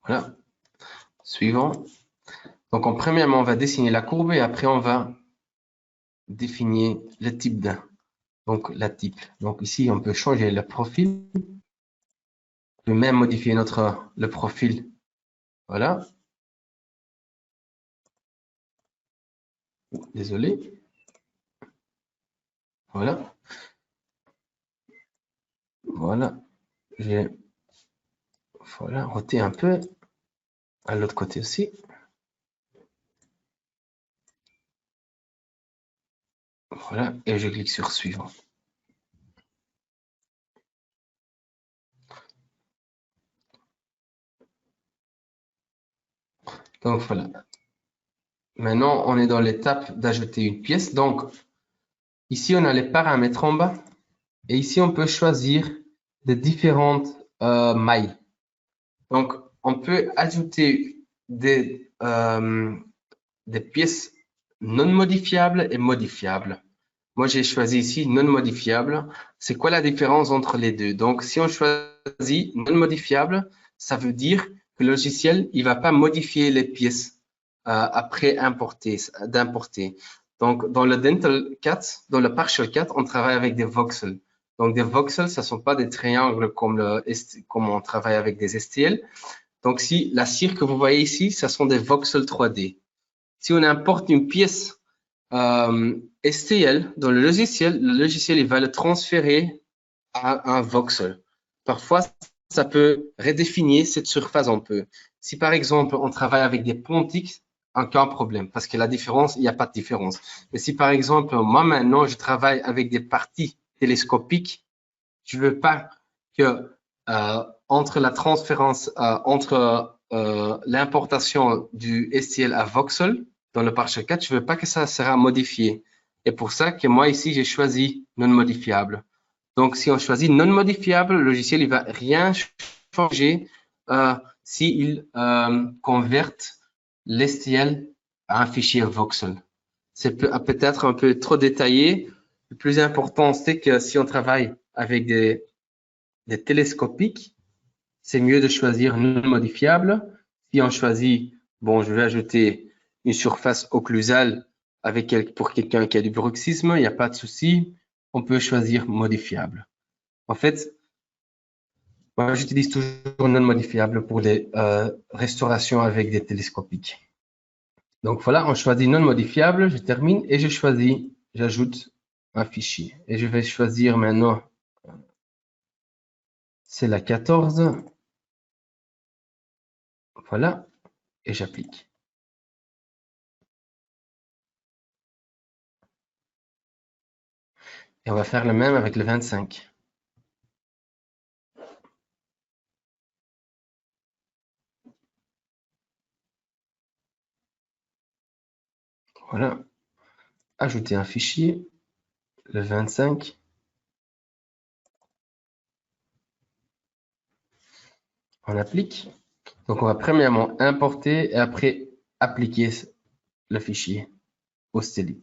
Speaker 1: Voilà. Suivant. Donc, premièrement, on va dessiner la courbe et après, on va définir le type d'un. Donc, la type. Donc, ici, on peut changer le profil. On peut même modifier le profil. Voilà. Désolé. Voilà. Voilà. J'ai voilà, roter un peu à l'autre côté aussi. Voilà, et je clique sur suivant. Donc voilà. Maintenant, on est dans l'étape d'ajouter une pièce. Donc, ici, on a les paramètres en bas. Et ici, on peut choisir des différentes mailles. Donc, on peut ajouter des pièces non modifiables et modifiables. Moi, j'ai choisi ici non modifiable. C'est quoi la différence entre les deux? Donc, si on choisit non modifiable, ça veut dire que le logiciel, il va pas modifier les pièces après d'importer. Donc, dans le Dental 4, dans le Partial 4, on travaille avec des voxels. Donc, des voxels, ça sont pas des triangles comme on travaille avec des STL. Donc, si la cire que vous voyez ici, ça sont des voxels 3D. Si on importe une pièce STL dans le logiciel il va le transférer à un voxel. Parfois, ça peut redéfinir cette surface un peu. Si par exemple, on travaille avec des pontiques, aucun problème, parce que la différence, il n'y a pas de différence. Mais si par exemple, moi maintenant, je travaille avec des parties télescopiques, je veux pas que entre la transférence, entre l'importation du STL à voxel, dans le Partial 4, je veux pas que ça sera modifié. Et pour ça que moi ici, j'ai choisi non modifiable. Donc, si on choisit non modifiable, le logiciel il va rien changer s'il converte l'STL à un fichier voxel. C'est peut-être un peu trop détaillé. Le plus important, c'est que si on travaille avec des télescopiques, c'est mieux de choisir non modifiable. Si on choisit, bon, je vais ajouter une surface occlusale pour quelqu'un qui a du bruxisme, il n'y a pas de souci. On peut choisir modifiable. En fait, moi, j'utilise toujours non modifiable pour les restaurations avec des télescopiques. Donc voilà, on choisit non modifiable, je termine et je choisis, j'ajoute un fichier. Et je vais choisir maintenant, c'est la 14. Voilà, et j'applique. Et on va faire le même avec le 25. Voilà, ajouter un fichier, le 25. On applique. Donc on va premièrement importer et après appliquer le fichier au Stellit.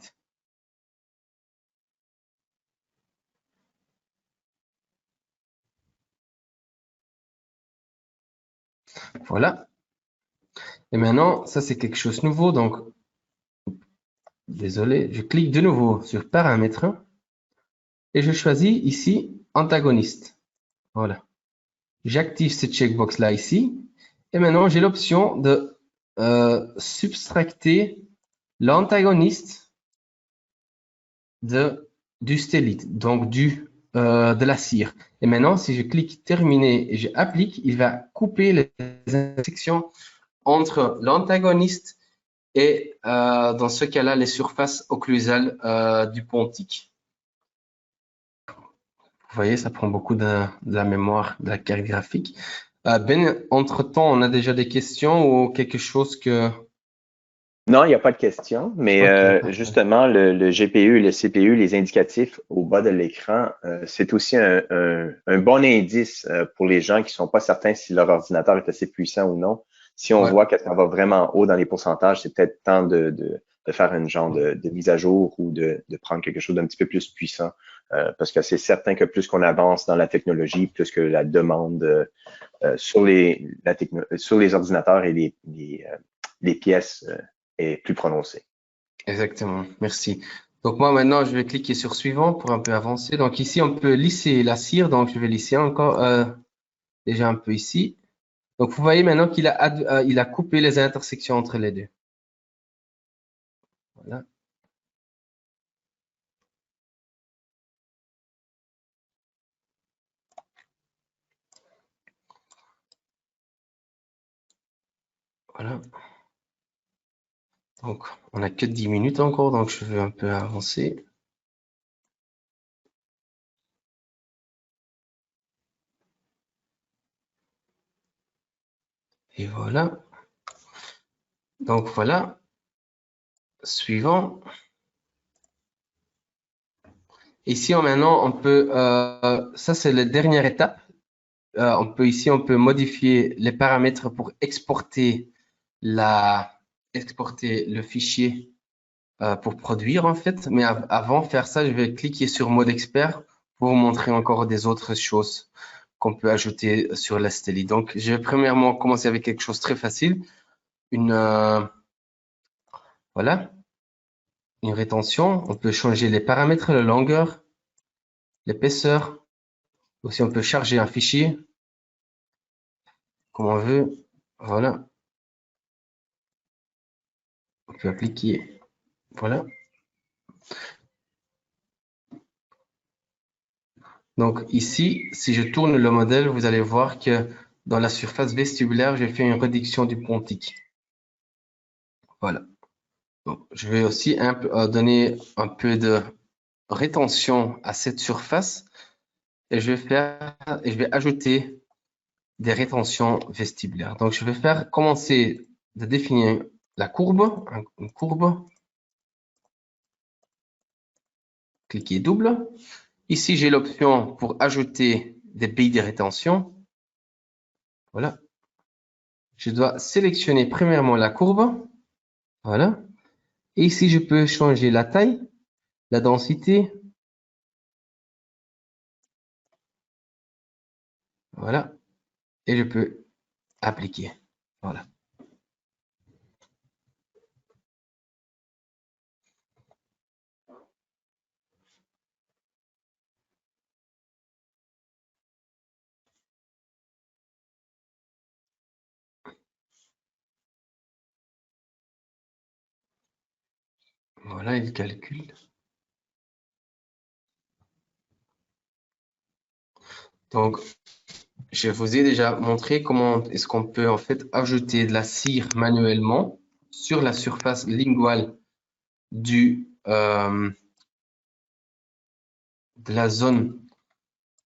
Speaker 1: Voilà. Et maintenant, ça c'est quelque chose de nouveau. Donc, désolé, je clique de nouveau sur paramètres et je choisis ici antagoniste. Voilà. J'active cette checkbox là ici. Et maintenant, j'ai l'option de subtracter l'antagoniste du stélite, donc de la cire. Et maintenant, si je clique terminer et j'applique, il va couper les intersections entre l'antagoniste et dans ce cas-là, les surfaces occlusales du pontique. Vous voyez, ça prend beaucoup de la mémoire, de la carte graphique. Ben, entre-temps, on a déjà des questions ou quelque chose que...
Speaker 2: Non, il n'y a pas de question, mais
Speaker 1: Ok, parfait.
Speaker 2: justement, le GPU et le CPU, les indicatifs au bas de l'écran, c'est aussi un bon indice pour les gens qui sont pas certains si leur ordinateur est assez puissant ou non. Si on
Speaker 1: Ouais,
Speaker 2: voit que ça va vraiment haut dans les pourcentages, c'est peut-être temps de faire une genre de mise à jour ou de prendre quelque chose d'un petit peu plus puissant. Parce que c'est certain que plus qu'on avance dans la technologie, plus que la demande sur sur les ordinateurs et les pièces est plus prononcée.
Speaker 1: exactement. Merci. Donc moi maintenant, je vais cliquer sur suivant pour un peu avancer. Donc ici, on peut lisser la cire. Donc je vais lisser encore déjà un peu ici. Donc vous voyez maintenant il a coupé les intersections entre les deux. Voilà. Voilà. Donc on n'a que 10 minutes encore, donc je vais un peu avancer. Et voilà. Donc voilà. Suivant. Ici, maintenant, on peut, ça c'est la dernière étape. On peut modifier les paramètres pour exporter le fichier pour produire en fait. Mais avant de faire ça, je vais cliquer sur mode expert pour vous montrer encore des autres choses qu'on peut ajouter sur la Steli. Donc, je vais premièrement commencer avec quelque chose de très facile. Voilà, une rétention. On peut changer les paramètres, la longueur, l'épaisseur. Aussi, on peut charger un fichier comme on veut. Voilà, on peut appliquer. Voilà. Donc ici, si je tourne le modèle, vous allez voir que dans la surface vestibulaire, j'ai fait une réduction du pontique. Voilà. Donc, je vais aussi donner un peu de rétention à cette surface et je vais ajouter des rétentions vestibulaires. Donc, je vais commencer de définir la courbe, une courbe. Cliquez double. Ici, j'ai l'option pour ajouter des billes de rétention. Voilà. Je dois sélectionner premièrement la courbe. Voilà. Et ici, je peux changer la taille, la densité. Voilà. Et je peux appliquer. Voilà. Voilà, il calcule. Donc, je vous ai déjà montré comment est-ce qu'on peut en fait ajouter de la cire manuellement sur la surface linguale de la zone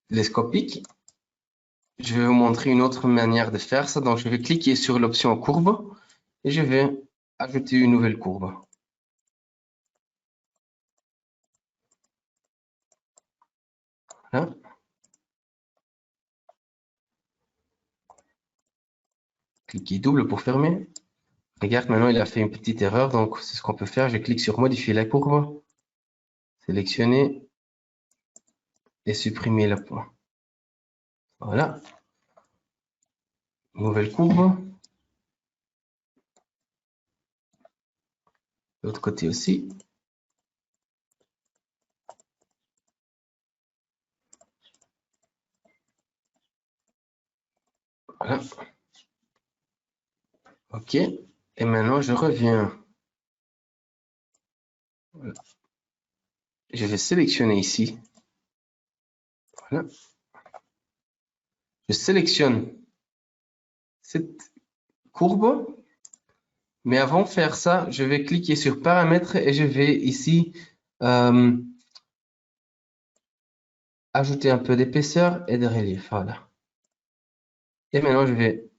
Speaker 1: télescopique. Je vais vous montrer une autre manière de faire ça. Donc, je vais cliquer sur l'option courbe et je vais ajouter une nouvelle courbe. Voilà. Cliquez double pour fermer. Regarde, maintenant, il a fait une petite erreur. Donc, c'est ce qu'on peut faire. Je clique sur modifier la courbe, sélectionner et supprimer le point. Voilà. Nouvelle courbe. L'autre côté aussi. « Voilà. OK. Et maintenant, je reviens. Voilà. Je vais sélectionner ici. Voilà. Je sélectionne cette courbe. Mais avant de faire ça, je vais cliquer sur paramètres et je vais ici ajouter un peu d'épaisseur et de relief. Voilà. Et maintenant, je vais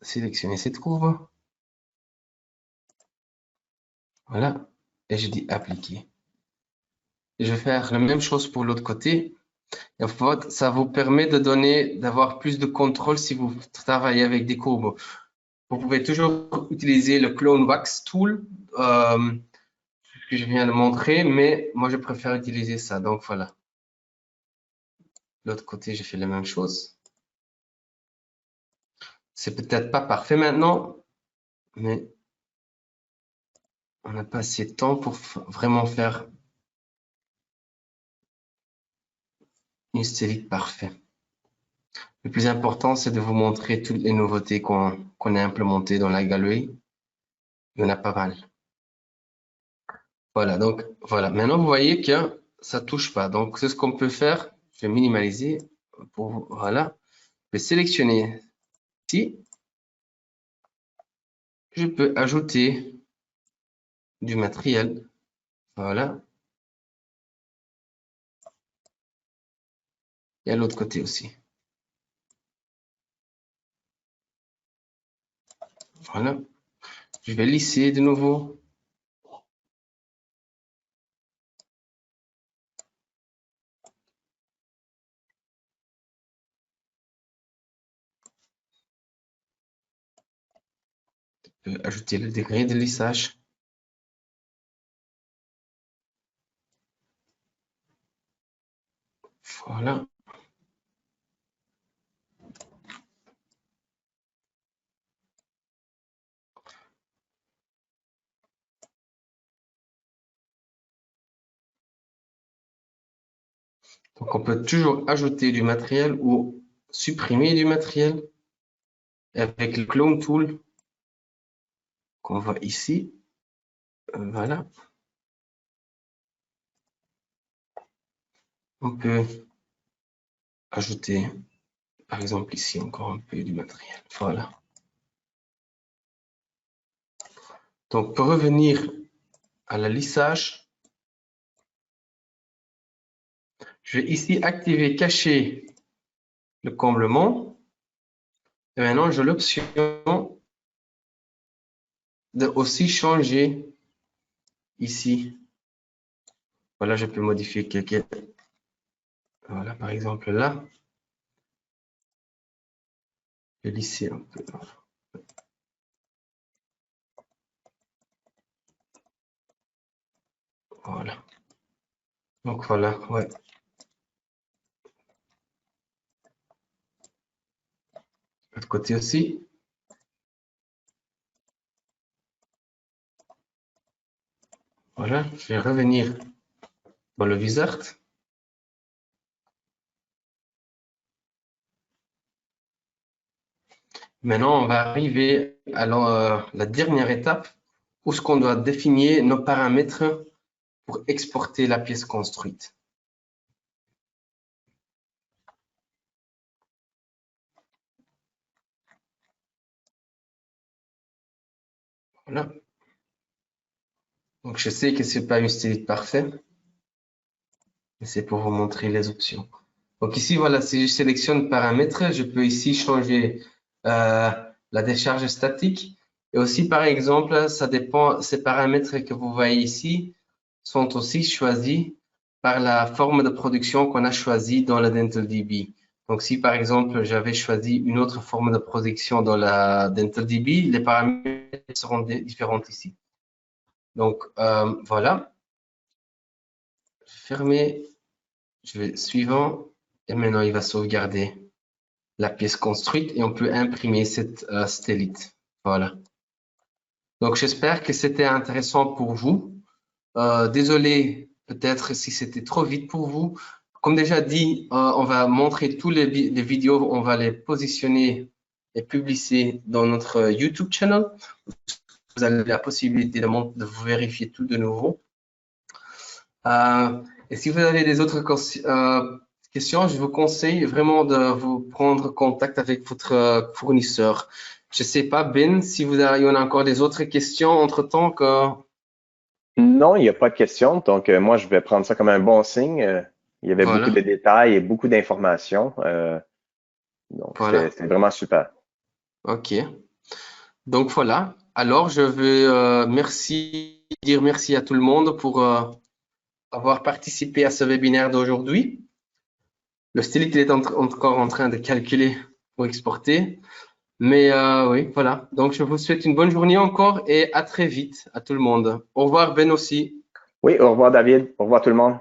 Speaker 1: sélectionner cette courbe. Voilà. Et je dis appliquer. Et je vais faire la même chose pour l'autre côté. Et en fait, ça vous permet d'avoir plus de contrôle si vous travaillez avec des courbes. Vous pouvez toujours utiliser le Clone Wax Tool, que je viens de montrer, mais moi, je préfère utiliser ça. Donc, voilà. L'autre côté, j'ai fait la même chose. C'est peut-être pas parfait maintenant, mais on n'a pas assez de temps pour vraiment faire une stylite parfaite. Le plus important, c'est de vous montrer toutes les nouveautés qu'on a implémentées dans la galerie. Il y en a pas mal. Voilà, donc voilà. Maintenant, vous voyez que ça touche pas. Donc, c'est ce qu'on peut faire. Je vais minimaliser. Voilà. Je vais sélectionner ici. Je peux ajouter du matériel. Voilà. Et à l'autre côté aussi. Voilà. Je vais lisser de nouveau. Je peux ajouter le degré de lissage. Voilà. Donc, on peut toujours ajouter du matériel ou supprimer du matériel avec le Clone Tool qu'on voit ici. Voilà. On peut ajouter, par exemple, ici encore un peu du matériel. Voilà. Donc, pour revenir à la lissage, je vais ici activer cacher le comblement. Et maintenant, j'ai l'option de aussi changer ici. Voilà, je peux modifier quelques. Voilà, par exemple là. Je vais lisser un peu. Voilà. Donc voilà, ouais. L'autre côté aussi. Voilà, je vais revenir dans le Wizard. Maintenant, on va arriver à la dernière étape où ce qu'on doit définir nos paramètres pour exporter la pièce construite. Voilà. Donc, je sais que ce n'est pas une stylite parfaite, mais c'est pour vous montrer les options. Donc ici, voilà, si je sélectionne paramètres, je peux ici changer la décharge statique. Et aussi, par exemple, ça dépend, ces paramètres que vous voyez ici sont aussi choisis par la forme de production qu'on a choisie dans la DentalDB. Donc, si par exemple, j'avais choisi une autre forme de production dans la DentalDB, les paramètres seront différents ici. Donc, voilà. Je vais fermer. Je vais suivant. Et maintenant, il va sauvegarder la pièce construite et on peut imprimer cette stélite. Voilà. Donc, j'espère que c'était intéressant pour vous. Désolé peut-être si c'était trop vite pour vous. Comme déjà dit, on va montrer tous les vidéos, on va les positionner est publié dans notre YouTube channel. Vous avez la possibilité de vous vérifier tout de nouveau. Et si vous avez des autres questions, je vous conseille vraiment de vous prendre contact avec votre fournisseur. Je ne sais pas, Ben, si il y en a encore des autres questions entre-temps que…
Speaker 2: Non, il n'y a pas de questions. Donc, moi, je vais prendre ça comme un bon signe. Il y avait beaucoup
Speaker 1: Voilà,
Speaker 2: de détails et beaucoup d'informations. Donc,
Speaker 1: voilà,
Speaker 2: c'était vraiment super.
Speaker 1: ok. Donc voilà, alors je veux dire merci à tout le monde pour avoir participé à ce webinaire d'aujourd'hui. Le stylite il est encore en train de calculer pour exporter. Mais oui, voilà. Donc, je vous souhaite une bonne journée encore et à très vite à tout le monde. Au revoir, Ben aussi.
Speaker 2: Oui, au revoir, David. Au revoir, tout le monde.